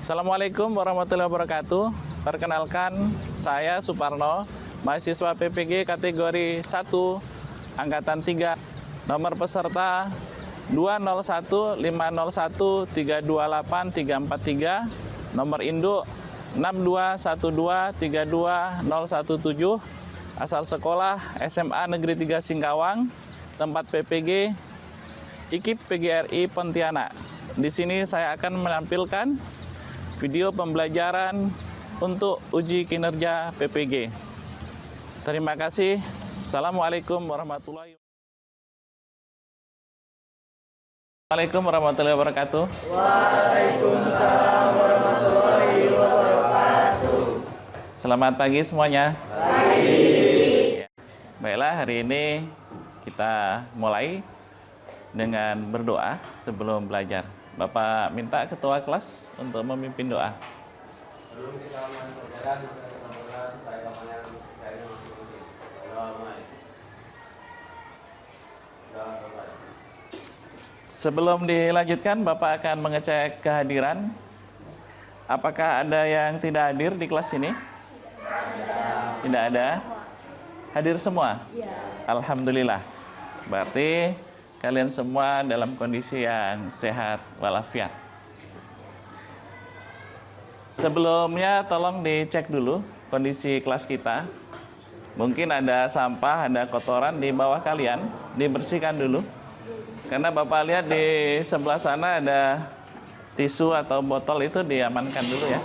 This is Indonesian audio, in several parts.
Assalamualaikum warahmatullahi wabarakatuh. Perkenalkan, saya Suparno, mahasiswa PPG kategori 1, Angkatan 3, nomor peserta 201501328 nomor induk 6212322017, asal sekolah SMA Negeri 3 Singkawang, tempat PPG IKIP PGRI Pontianak. Di sini saya akan menampilkan video pembelajaran untuk uji kinerja PPG. Terima kasih. Assalamualaikum warahmatullahi wabarakatuh. Waalaikumsalam warahmatullahi wabarakatuh. Selamat pagi semuanya. Pagi. Baiklah, hari ini kita mulai dengan berdoa sebelum belajar. Bapak minta ketua kelas untuk memimpin doa. Sebelum kita mulai pelajaran, maka semoga saya kapan dari masing-masing. Sebelum dilanjutkan, Bapak akan mengecek kehadiran. Apakah ada yang tidak hadir di kelas ini? Tidak ada. Hadir semua? Alhamdulillah. Berarti kalian semua dalam kondisi yang sehat walafiat. Sebelumnya tolong dicek dulu kondisi kelas kita. Mungkin ada sampah, ada kotoran di bawah kalian, dibersihkan dulu. Karena Bapak lihat di sebelah sana ada tisu atau botol, itu diamankan dulu ya.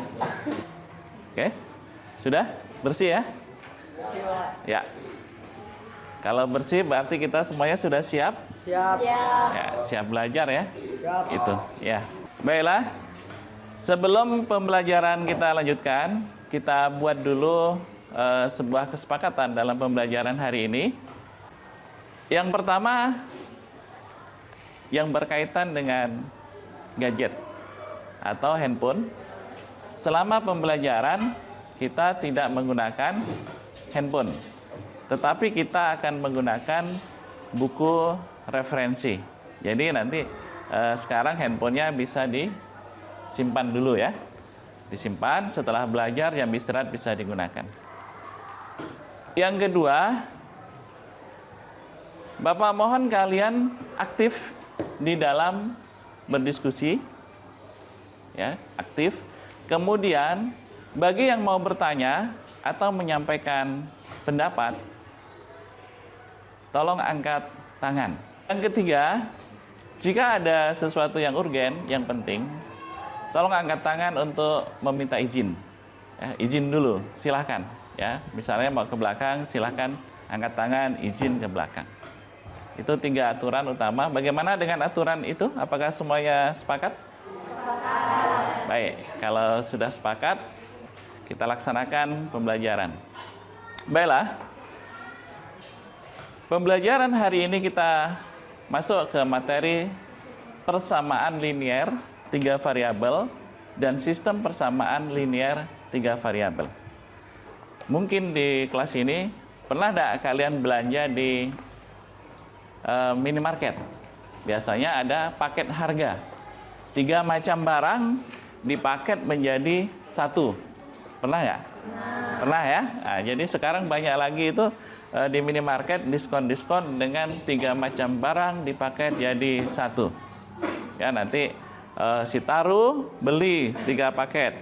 Oke, sudah bersih ya? Ya. Kalau bersih berarti kita semuanya sudah siap. Siap. Ya, siap belajar ya. Siap. Itu, ya. Baiklah. Sebelum pembelajaran kita lanjutkan, kita buat dulu sebuah kesepakatan dalam pembelajaran hari ini. Yang pertama, yang berkaitan dengan gadget atau handphone. Selama pembelajaran, kita tidak menggunakan handphone, tetapi kita akan menggunakan buku referensi. Jadi nanti sekarang handphonenya bisa disimpan dulu ya. Disimpan, setelah belajar jam istirahat bisa digunakan. Yang kedua, Bapak mohon kalian aktif di dalam berdiskusi. Ya, aktif. Kemudian bagi yang mau bertanya atau menyampaikan pendapat, tolong angkat tangan. Yang ketiga, jika ada sesuatu yang urgen, yang penting, tolong angkat tangan untuk meminta izin. Ya, izin dulu, silahkan. Ya, misalnya mau ke belakang, silahkan angkat tangan, izin ke belakang. Itu 3 aturan utama. Bagaimana dengan aturan itu? Apakah semuanya sepakat? Sepakat. Baik, kalau sudah sepakat, kita laksanakan pembelajaran. Baiklah. Pembelajaran hari ini kita masuk ke materi persamaan linear 3 variabel dan sistem persamaan linear 3 variabel. Mungkin di kelas ini pernah tidak kalian belanja di minimarket? Biasanya ada paket harga. 3 macam barang dipaket menjadi 1. Pernah ya? Pernah ya? Nah, jadi sekarang banyak lagi itu di minimarket diskon-diskon dengan 3 macam barang dipaket jadi 1. Ya, nanti si Taru beli 3 paket.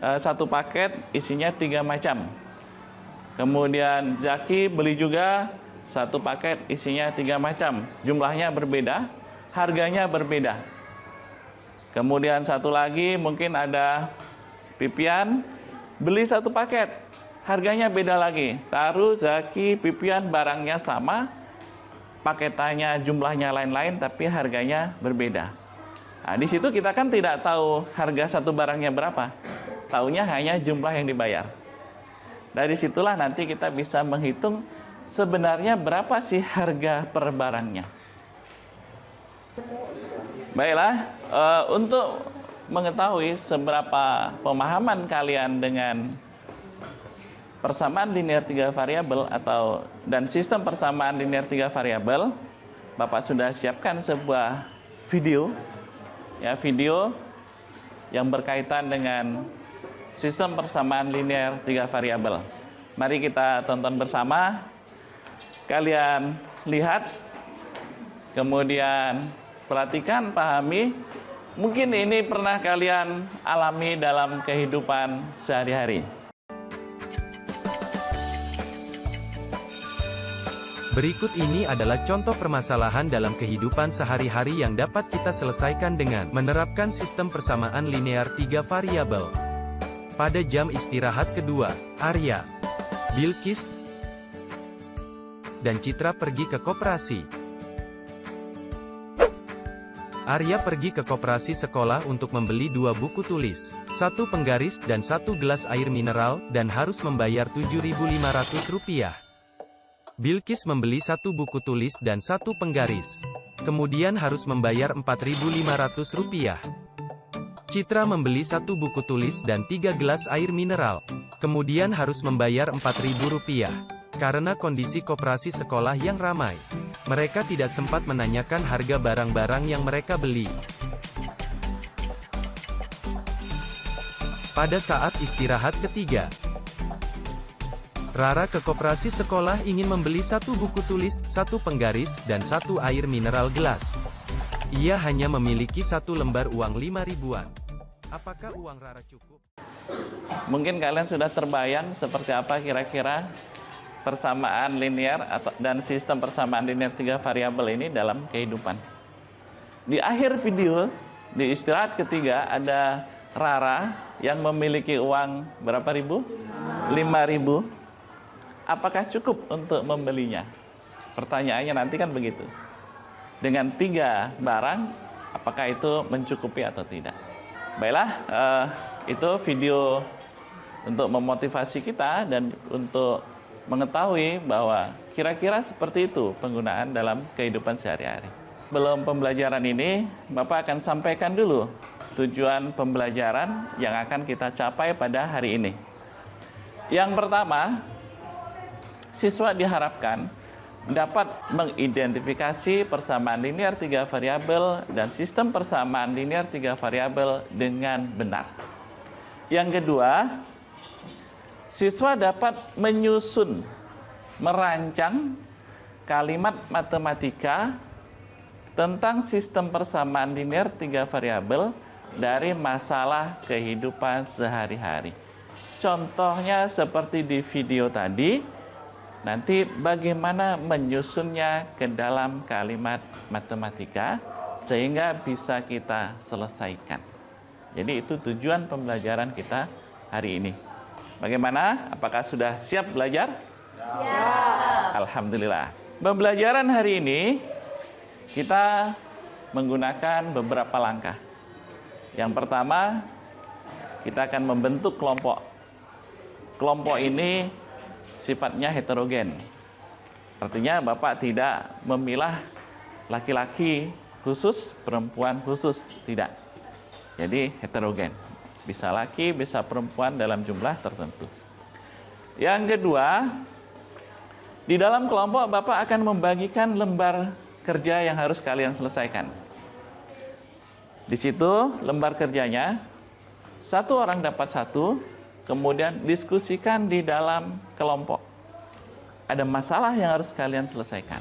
1 paket isinya 3 macam. Kemudian Zaki beli juga 1 paket isinya 3 macam. Jumlahnya berbeda, harganya berbeda. Kemudian satu lagi mungkin ada Pipian beli 1 paket, harganya beda lagi. Taru, Zaki, Pipian barangnya sama, paketannya jumlahnya lain-lain tapi harganya berbeda. Nah, di situ kita kan tidak tahu harga 1 barangnya berapa. Taunya hanya jumlah yang dibayar. Dari situlah nanti kita bisa menghitung sebenarnya berapa sih harga per barangnya. Baiklah, untuk mengetahui seberapa pemahaman kalian dengan persamaan linear 3 variabel dan sistem persamaan linear 3 variabel, Bapak sudah siapkan sebuah video, ya, video yang berkaitan dengan sistem persamaan linear 3 variabel. Mari kita tonton bersama. Kalian lihat, kemudian perhatikan, pahami. Mungkin ini pernah kalian alami dalam kehidupan sehari-hari. Berikut ini adalah contoh permasalahan dalam kehidupan sehari-hari yang dapat kita selesaikan dengan menerapkan sistem persamaan linear 3 variabel. Pada jam istirahat kedua, Arya, Bilkis, dan Citra pergi ke koperasi. Arya pergi ke koperasi sekolah untuk membeli 2 buku tulis, 1 penggaris dan 1 gelas air mineral, dan harus membayar Rp7.500. Bilkis membeli 1 buku tulis dan 1 penggaris. Kemudian harus membayar Rp4.500. Citra membeli 1 buku tulis dan 3 gelas air mineral. Kemudian harus membayar Rp4.000. Karena kondisi koperasi sekolah yang ramai, mereka tidak sempat menanyakan harga barang-barang yang mereka beli. Pada saat istirahat ketiga, Rara ke koperasi sekolah ingin membeli 1 buku tulis, 1 penggaris, dan 1 air mineral gelas. Ia hanya memiliki 1 lembar uang 5 ribuan. Apakah uang Rara cukup? Mungkin kalian sudah terbayang seperti apa kira-kira persamaan linear dan sistem persamaan linear 3 variabel ini dalam kehidupan. Di akhir video, di istirahat ketiga, ada Rara yang memiliki uang berapa ribu? 5 ribu. Apakah cukup untuk membelinya? Pertanyaannya nanti kan begitu. Dengan 3 barang, apakah itu mencukupi atau tidak? Baiklah, itu video untuk memotivasi kita dan untuk mengetahui bahwa kira-kira seperti itu penggunaan dalam kehidupan sehari-hari. Belum pembelajaran ini, Bapak akan sampaikan dulu tujuan pembelajaran yang akan kita capai pada hari ini. Yang pertama, siswa diharapkan dapat mengidentifikasi persamaan linear 3 variabel dan sistem persamaan linear 3 variabel dengan benar. Yang kedua, siswa dapat menyusun, merancang kalimat matematika tentang sistem persamaan linear 3 variabel dari masalah kehidupan sehari-hari. Contohnya seperti di video tadi, nanti bagaimana menyusunnya ke dalam kalimat matematika sehingga bisa kita selesaikan. Jadi itu tujuan pembelajaran kita hari ini. Bagaimana? Apakah sudah siap belajar? Siap. Alhamdulillah. Pembelajaran hari ini kita menggunakan beberapa langkah. Yang pertama, kita akan membentuk kelompok. Kelompok ini sifatnya heterogen. Artinya Bapak tidak memilah laki-laki khusus, perempuan khusus, tidak. Jadi heterogen. Bisa laki, bisa perempuan dalam jumlah tertentu. Yang kedua, di dalam kelompok Bapak akan membagikan lembar kerja yang harus kalian selesaikan. Di situ lembar kerjanya, 1 orang dapat 1, kemudian diskusikan di dalam kelompok. Ada masalah yang harus kalian selesaikan.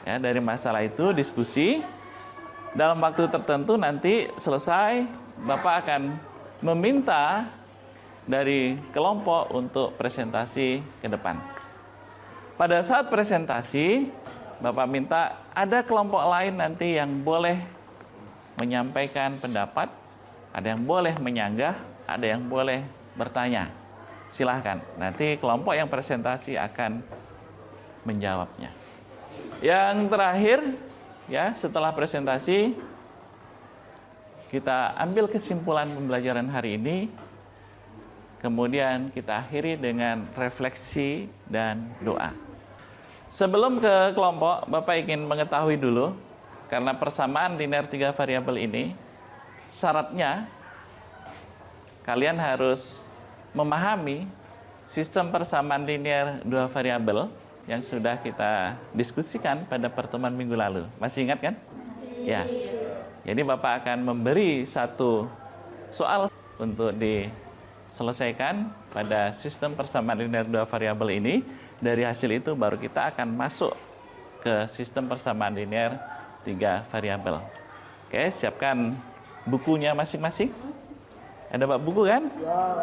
Ya, dari masalah itu diskusi. Dalam waktu tertentu nanti selesai, Bapak akan meminta dari kelompok untuk presentasi ke depan. Pada saat presentasi, Bapak minta ada kelompok lain nanti yang boleh menyampaikan pendapat, ada yang boleh menyanggah, ada yang boleh bertanya. Silahkan, nanti kelompok yang presentasi akan menjawabnya. Yang terakhir, ya, setelah presentasi, kita ambil kesimpulan pembelajaran hari ini, kemudian kita akhiri dengan refleksi dan doa. Sebelum ke kelompok, Bapak ingin mengetahui dulu, karena persamaan linear 3 variabel ini, syaratnya kalian harus memahami sistem persamaan linear 2 variabel yang sudah kita diskusikan pada pertemuan minggu lalu. Masih ingat kan? Masih. Ya. Jadi Bapak akan memberi satu soal untuk diselesaikan pada sistem persamaan linear dua variabel ini. Dari hasil itu baru kita akan masuk ke sistem persamaan linear tiga variabel. Oke, siapkan bukunya masing-masing. Ada Bapak buku kan?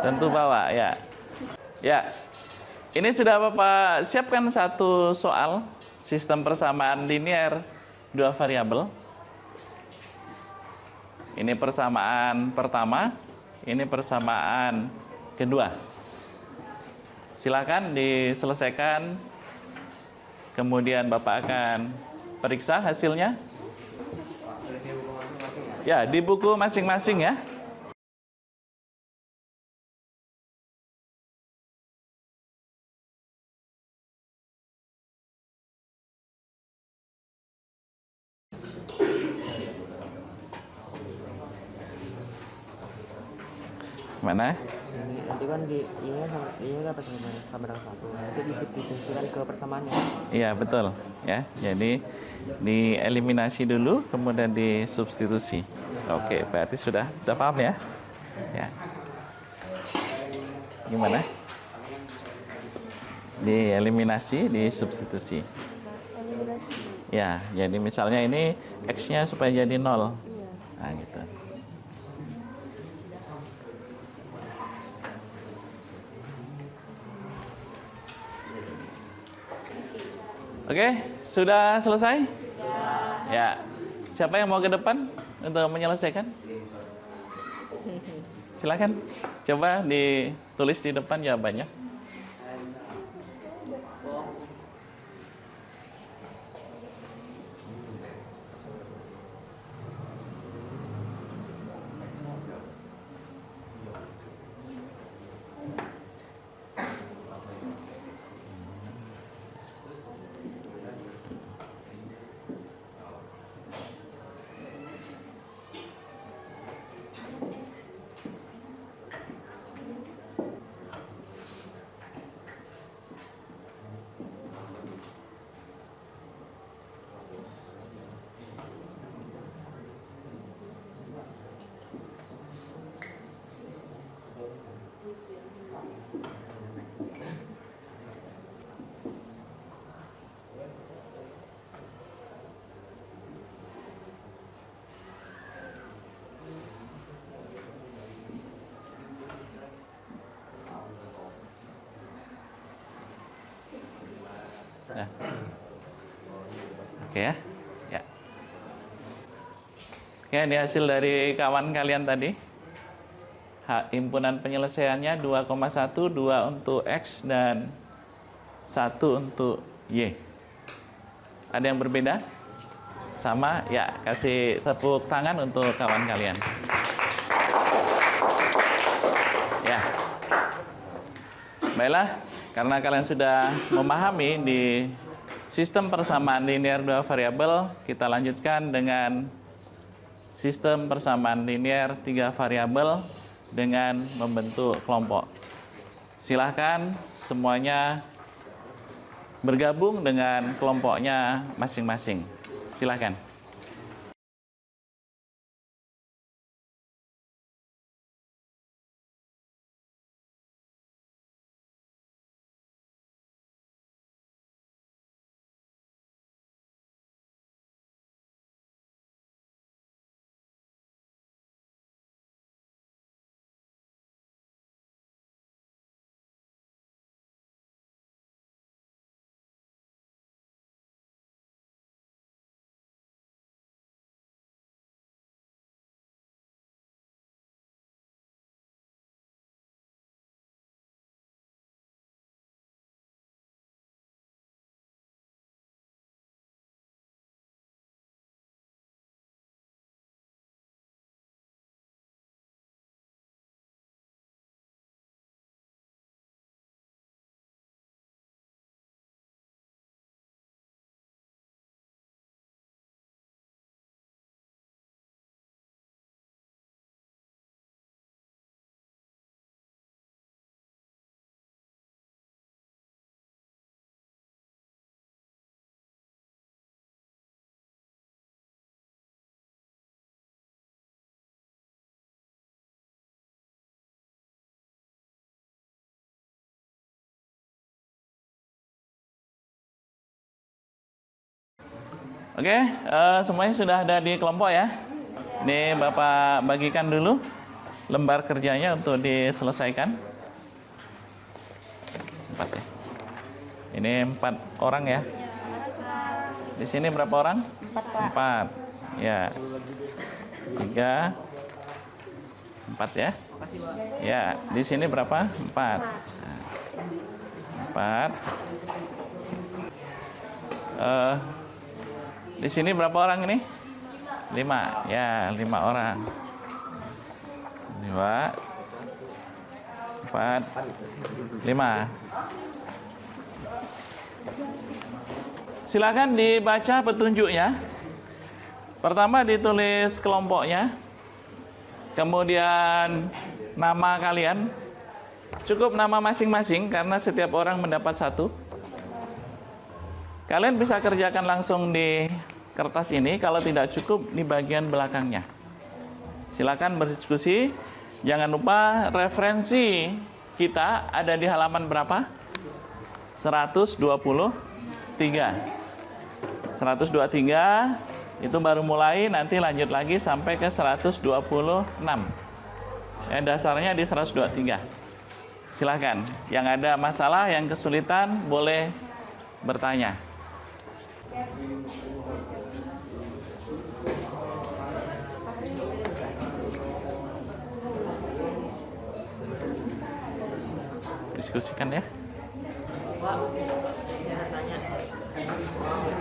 Tentu bawa ya. Ya, ini sudah Bapak siapkan satu soal sistem persamaan linear dua variabel. Ini persamaan pertama, ini persamaan kedua. Silakan diselesaikan. Kemudian Bapak akan periksa hasilnya. Ya, di buku masing-masing ya. Mana? Nanti kan ini dapat sama dengan satu. Nanti disubstitusikan ke persamaannya. Iya, betul. Ya, jadi dieliminasi dulu, kemudian disubstitusi. Oke, berarti sudah paham ya? Ya. Gimana? Dieliminasi, disubstitusi. Ya, jadi misalnya ini X-nya supaya jadi 0. Nah, gitu. Oke, sudah selesai? Ya. Siapa yang mau ke depan untuk menyelesaikan? Silakan. Coba ditulis di depan jawabannya. Nah. Oke ya. Ya. Oke, ini hasil dari kawan kalian tadi. Himpunan penyelesaiannya 2,1, 2 untuk X dan 1 untuk Y. Ada yang berbeda? Sama? Ya, kasih tepuk tangan untuk kawan kalian. Ya. Baiklah, karena kalian sudah memahami di sistem persamaan linear dua variabel, kita lanjutkan dengan sistem persamaan linear tiga variabel dengan membentuk kelompok. Silahkan semuanya bergabung dengan kelompoknya masing-masing. Silahkan. Oke, semuanya sudah ada di kelompok ya. Ini Bapak bagikan dulu lembar kerjanya untuk diselesaikan. 4 ya. Ini 4 orang ya. Di sini berapa orang? 4. Ya. 3, 4 ya. Ya, di sini berapa? 4. 4. Di sini berapa orang ini? 5. Ya, 5 orang. 2, 4, 5. Silakan dibaca petunjuknya. Pertama ditulis kelompoknya. Kemudian nama kalian. Cukup nama masing-masing karena setiap orang mendapat 1. Kalian bisa kerjakan langsung di kertas ini, kalau tidak cukup di bagian belakangnya. Silakan berdiskusi. Jangan lupa referensi kita ada di halaman berapa? 123. 123 itu baru mulai, nanti lanjut lagi sampai ke 126. Ya, dasarnya di 123. Silakan. Yang ada masalah, yang kesulitan boleh bertanya. Diskusikan ya. Pak, saya tanya.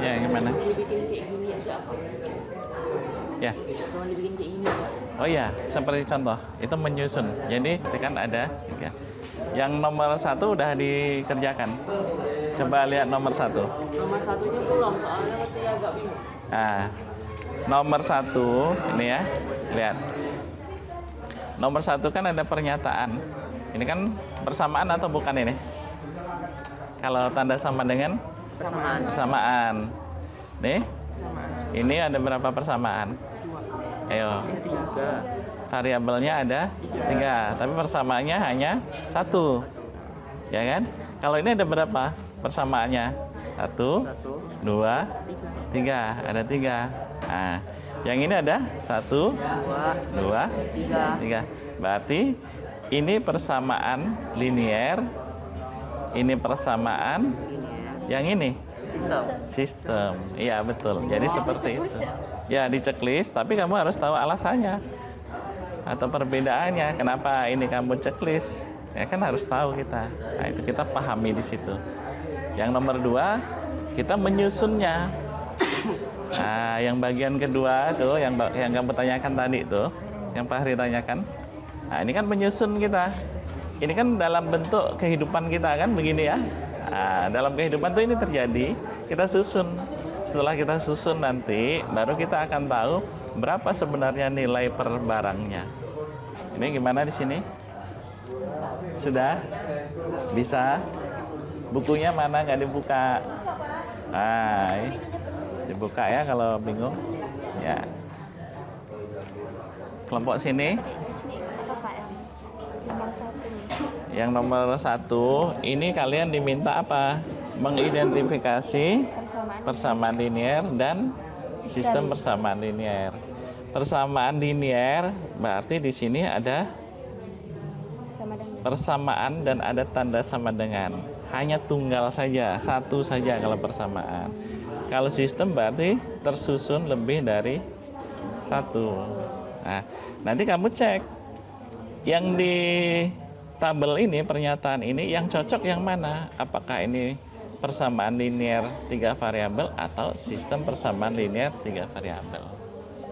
Ya, gimana? Dibikin kayak gini aja apa? Ya. Cuma dibikin kayak gini aja. Oh iya, seperti contoh, itu menyusun. Jadi kan ada 3. Yang nomor 1 udah dikerjakan. Coba lihat nomor 1. Nomor 1-nya belum, soalnya masih agak bingung. Nah, nomor 1 ini ya, lihat. Nomor 1 kan ada pernyataan. Ini kan persamaan atau bukan ini? Kalau tanda sama dengan Persamaan. persamaan. Nih, ini ada berapa persamaan? Ayo. 3. Variabelnya ada 3, tapi persamaannya hanya 1. Ya kan? Kalau ini ada berapa persamaannya? 1, 2, 3. Ada 3. Nah, yang ini ada 1, 2, 3. Berarti ini persamaan linier, ini persamaan yang ini sistem. Iya betul. Jadi seperti itu. Ya di checklist, tapi kamu harus tahu alasannya atau perbedaannya. Kenapa ini kamu checklist? Ya kan harus tahu kita. Nah itu kita pahami di situ. Yang nomor 2 kita menyusunnya. Nah yang bagian kedua tuh yang kamu tanyakan tadi tuh, yang Pak Hari tanyakan. Nah ini kan menyusun kita. Ini kan dalam bentuk kehidupan kita kan begini ya. Nah, dalam kehidupan tuh ini terjadi, kita susun. Setelah kita susun nanti, baru kita akan tahu berapa sebenarnya nilai per barangnya. Ini gimana di sini? Sudah? Bisa? Bukunya mana nggak dibuka? Nah, dibuka ya kalau bingung. Ya. Kelompok sini. Yang nomor 1, ini kalian diminta apa? Mengidentifikasi persamaan linear dan sistem persamaan linear. Persamaan linear berarti di sini ada persamaan dan ada tanda sama dengan. Hanya tunggal saja, 1 saja kalau persamaan. Kalau sistem berarti tersusun lebih dari 1. Nah, nanti kamu cek yang di tabel ini, pernyataan ini yang cocok yang mana? Apakah ini persamaan linear 3 variabel atau sistem persamaan linear 3 variabel?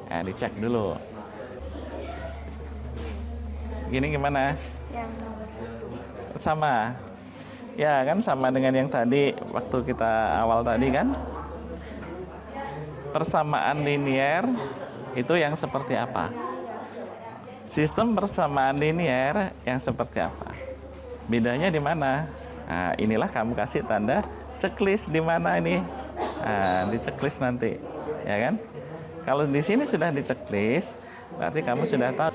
Nah, dicek dulu. Gini gimana? Yang nomor 1. Sama. Ya kan sama dengan yang tadi waktu kita awal tadi kan? Persamaan linear itu yang seperti apa? Sistem persamaan linear yang seperti apa? Bedanya di mana? Nah, inilah kamu kasih tanda checklist di mana ini. Nah, di checklist nanti, ya kan? Kalau di sini sudah di checklist, berarti kamu sudah tahu.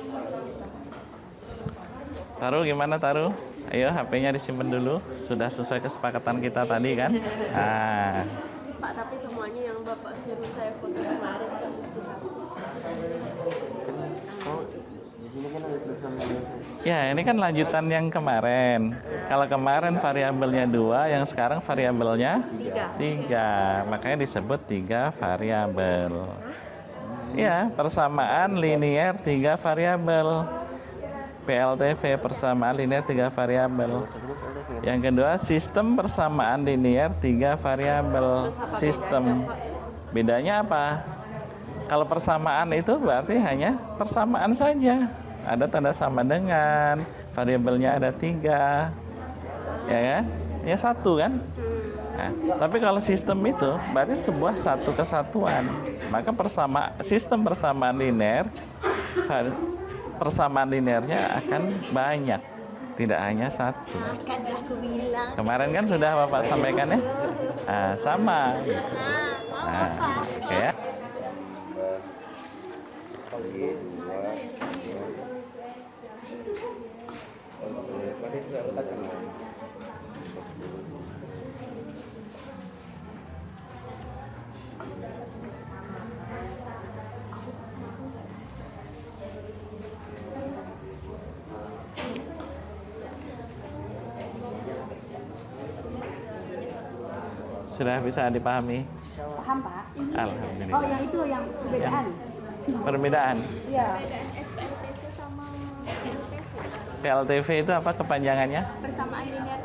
Taruh gimana taruh? Ayo HP-nya disimpan dulu. Sudah sesuai kesepakatan kita tadi kan? Nah, Pak, tapi semuanya yang Bapak suruh saya foto kemarin kan dihapus. Oh, di sini kan ada tulisan Ya, ini kan lanjutan yang kemarin. Kalau kemarin variabelnya 2, yang sekarang variabelnya 3. Makanya disebut 3 variabel. Ya, persamaan linear 3 variabel. PLTV, persamaan linear 3 variabel. Yang kedua, sistem persamaan linear 3 variabel. Sistem. Bedanya apa? Kalau persamaan itu berarti hanya persamaan saja. Ada tanda sama dengan, variabelnya ada 3. Ya kan? Ya 1 kan? Nah, tapi kalau sistem itu berarti sebuah satu kesatuan. Maka sistem persamaan linear, persamaan linearnya akan banyak, tidak hanya 1. Kan aku bilang. Kemarin kan sudah Bapak sampaikan ya? Nah, sama. Nah, oke ya. Sudah bisa dipahami? Paham, Pak? Alhamdulillah. Oh, yang itu yang perbedaan. Perbedaan. Iya. SPLTV sama PLTV. PLTV itu apa kepanjangannya? Persamaan linear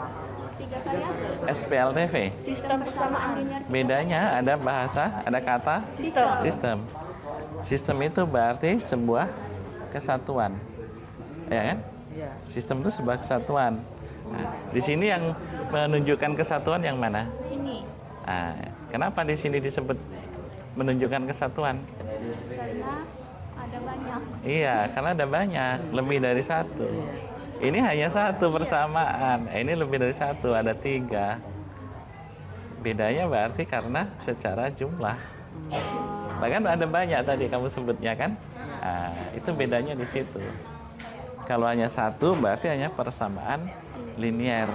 3 variabel. SPLTV. Sistem persamaan linear. Bedanya ada bahasa, ada kata sistem. Sistem itu berarti sebuah kesatuan. Ya kan? Iya. Sistem itu sebuah kesatuan. Nah, di sini yang menunjukkan kesatuan yang mana? Ini Nah, kenapa di sini disebut menunjukkan kesatuan? karena ada banyak. Iya, karena ada banyak, lebih dari 1. Ini hanya 1 persamaan. Ini lebih dari 1, ada 3. Bedanya berarti karena secara jumlah. Bahkan ada banyak tadi kamu sebutnya kan? Nah, itu bedanya di situ. Kalau hanya 1 berarti hanya persamaan linear.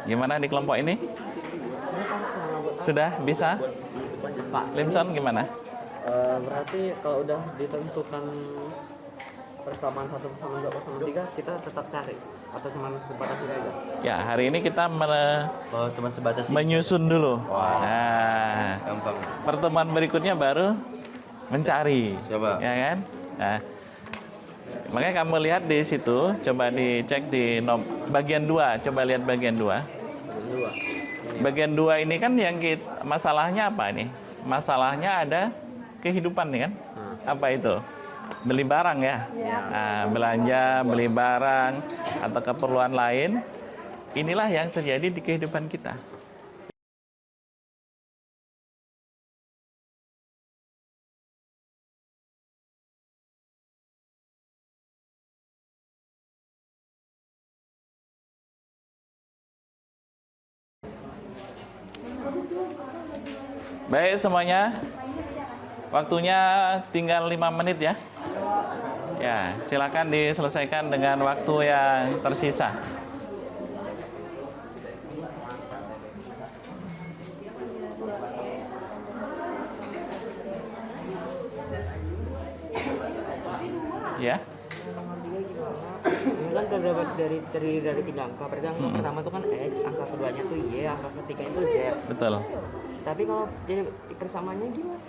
Gimana di kelompok ini? Sudah bisa? Pak Limson gimana? Berarti kalau udah ditentukan persamaan 1, persamaan 2, persamaan 3, kita tetap cari atau cuma sebatas itu aja? Ya, hari ini kita Cuma sebatas menyusun dulu. Nah, gampang. pertemuan berikutnya baru mencari. Coba. Ya kan? Nah, makanya kamu lihat di situ, coba dicek di bagian 2, coba lihat bagian 2. Bagian 2 ini kan yang masalahnya apa nih? Masalahnya ada kehidupan nih kan? Apa itu? Beli barang ya? Nah, belanja, beli barang, atau keperluan lain. Inilah yang terjadi di kehidupan kita. Baik semuanya, waktunya tinggal 5 menit ya. Ya, silakan diselesaikan dengan waktu yang tersisa. Ya. Ini kan terdapat terdiri dari 3 angka. Berarti angka pertama itu kan X, angka keduanya itu Y, angka ketiga itu Z. Betul. Tapi kalau jadi persamaannya gimana?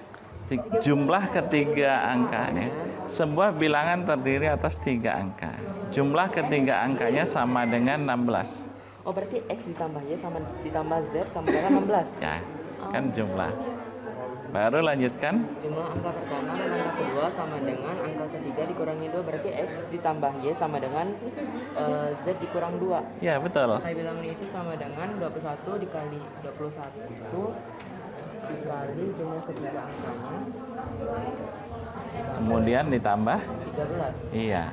Jumlah ketiga angkanya, sebuah bilangan terdiri atas 3 angka. Jumlah ketiga angkanya sama dengan 16. Oh, berarti X ditambah Y sama ditambah Z sama dengan 16. Ya, kan jumlah. Baru lanjutkan. Jumlah angka pertama dan angka kedua sama dengan angka ketiga dikurangi 2, berarti X ditambah Y sama dengan Z dikurang 2. Ya, betul. Saya bilang ini itu sama dengan 21 dikali 21 dikali jumlah ketiga angkanya Kemudian ditambah. 13. Iya.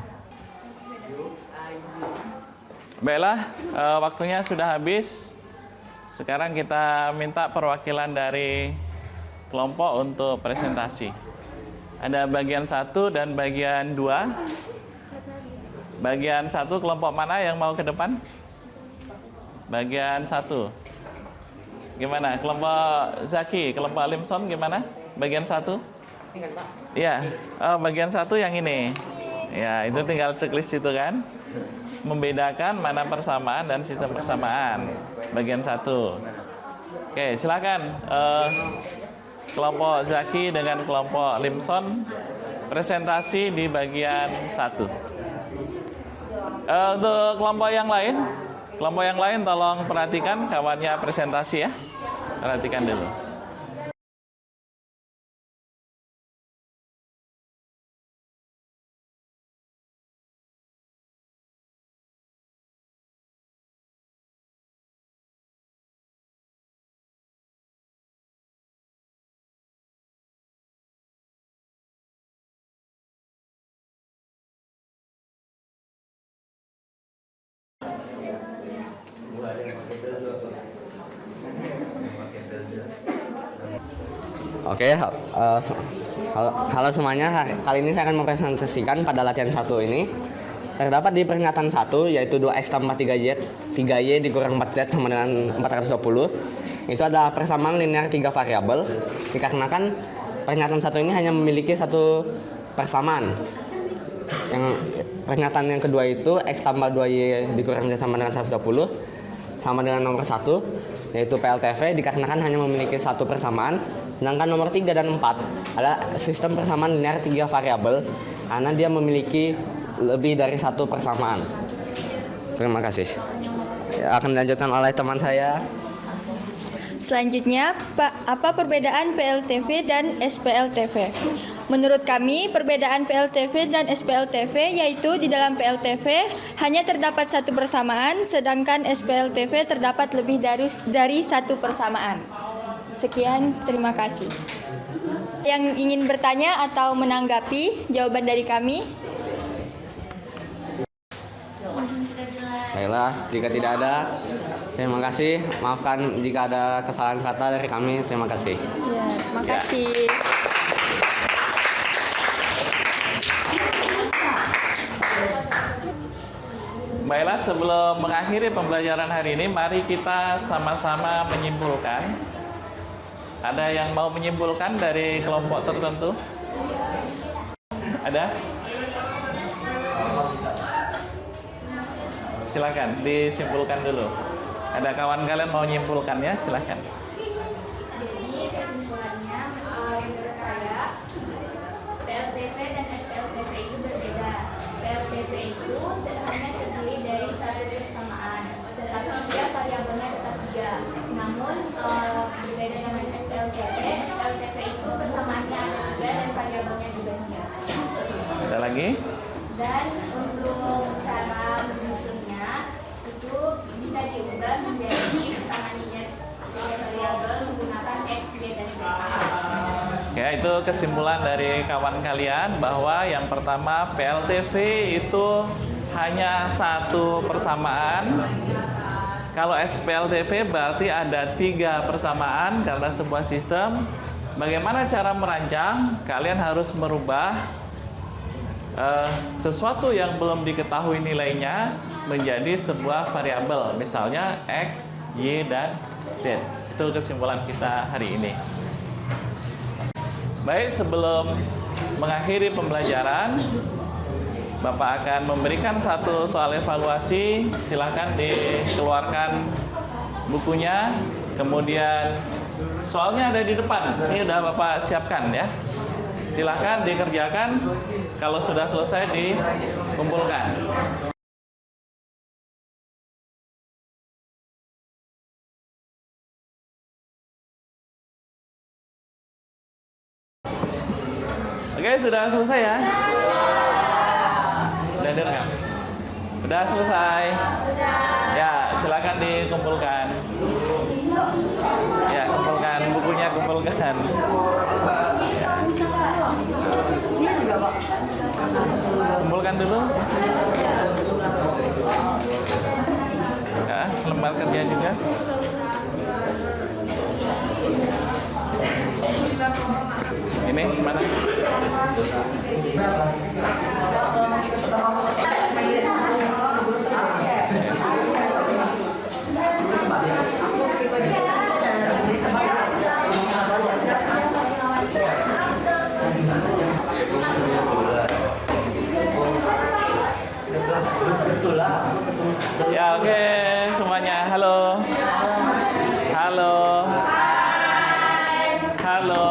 Baiklah, waktunya sudah habis. Sekarang kita minta perwakilan dari kelompok untuk presentasi. Ada bagian 1 dan bagian 2. Bagian 1 kelompok mana yang mau ke depan? Bagian 1. Gimana? Kelompok Zaki, kelompok Limson gimana? Bagian 1? Iya. Oh, bagian 1 yang ini. Ya, itu tinggal checklist itu kan. Membedakan mana persamaan dan sistem persamaan. Bagian 1. Oke, silakan. Kelompok Zaki dengan kelompok Limson presentasi di bagian 1. Untuk kelompok yang lain tolong perhatikan kawannya presentasi ya. Perhatikan dulu. Oke, halo semuanya. Kali ini saya akan mempresentasikan pada latihan 1 ini. Terdapat di pernyataan 1 yaitu 2x tambah 3y dikurang 4z sama dengan 420. Itu adalah persamaan linear 3 variabel. Dikarenakan pernyataan 1 ini hanya memiliki satu persamaan. Yang pernyataan yang kedua itu x tambah 2y dikurang z sama dengan 120 sama dengan nomor 1 yaitu PLTV, dikarenakan hanya memiliki satu persamaan. Sedangkan nomor 3 dan 4 adalah sistem persamaan linear 3 variabel karena dia memiliki lebih dari satu persamaan. Terima kasih. Akan dilanjutkan oleh teman saya. Selanjutnya, apa perbedaan PLTV dan SPLTV? Menurut kami, perbedaan PLTV dan SPLTV yaitu di dalam PLTV hanya terdapat satu persamaan, sedangkan SPLTV terdapat lebih dari satu persamaan. Sekian, terima kasih. Yang ingin bertanya atau menanggapi jawaban dari kami? Baiklah, jika tidak ada, terima kasih. Maafkan jika ada kesalahan kata dari kami. Terima kasih. Ya, terima kasih. Baiklah, sebelum mengakhiri pembelajaran hari ini, mari kita sama-sama menyimpulkan. Ada yang mau menyimpulkan dari kelompok tertentu? Ada? Silakan, disimpulkan dulu. Ada kawan kalian mau menyimpulkannya? Silakan. Jadi kesimpulannya menurut saya PLTV dan SPLTV itu berbeda. PLTV itu hanya terdiri dari satu persamaan, tetapi dia variabelnya tetap 3. Namun berbeda dengan SPLTV, SPLTV itu persamaannya ada 3 dan variabelnya juga 3. Ada lagi? Dan untuk cara menyusunnya itu bisa diubah menjadi persamaan linear variabel menggunakan x, y, dan z. Ya, itu kesimpulan dari kawan kalian bahwa yang pertama PLTV itu hanya satu persamaan. Kalau SPLTV berarti ada 3 persamaan karena sebuah sistem. Bagaimana cara merancang? Kalian harus merubah sesuatu yang belum diketahui nilainya menjadi sebuah variabel, misalnya x, y, dan z. Itu kesimpulan kita hari ini. Baik, sebelum mengakhiri pembelajaran, Bapak akan memberikan satu soal evaluasi. Silakan dikeluarkan bukunya. Kemudian soalnya ada di depan. Ini udah Bapak siapkan ya. Silakan dikerjakan. Kalau sudah selesai dikumpulkan. sudah selesai ya? Sudah direkam? Sudah selesai? Ya, silakan dikumpulkan. Ya, kumpulkan bukunya, kumpulkan. Kumpulkan dulu. Ya, lembar kerja juga. Ini mana? Ya, oke, semuanya. Halo. Halo. Halo.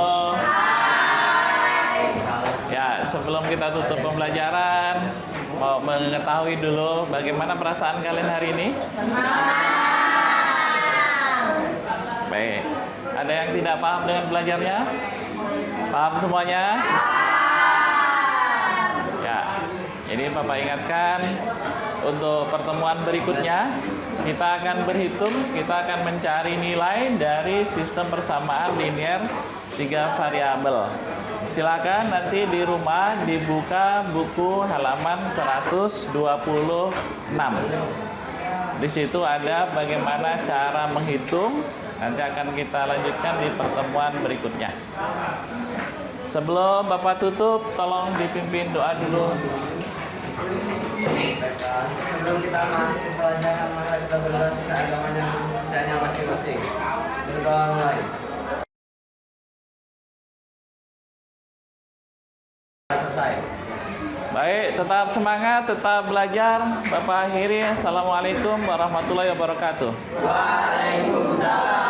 Ya, sebelum kita tutup pembelajaran, mau mengetahui dulu bagaimana perasaan kalian hari ini? Baik. Ada yang tidak paham dengan belajarnya? Paham semuanya? Ya. Ini Bapak ingatkan, untuk pertemuan berikutnya kita akan berhitung, kita akan mencari nilai dari sistem persamaan linear 3 variabel. Silakan nanti di rumah dibuka buku halaman 126. Di situ ada bagaimana cara menghitung. Nanti akan kita lanjutkan di pertemuan berikutnya. Sebelum Bapak tutup, tolong dipimpin doa dulu. Sebelum kita masuk ke pelajaran, maka kita berdoa kita agamanya dan masing-masing. Berdoa mulai. Selesai. Baik, tetap semangat, tetap belajar. Bapak akhiri, Assalamualaikum warahmatullahi wabarakatuh. Waalaikumsalam.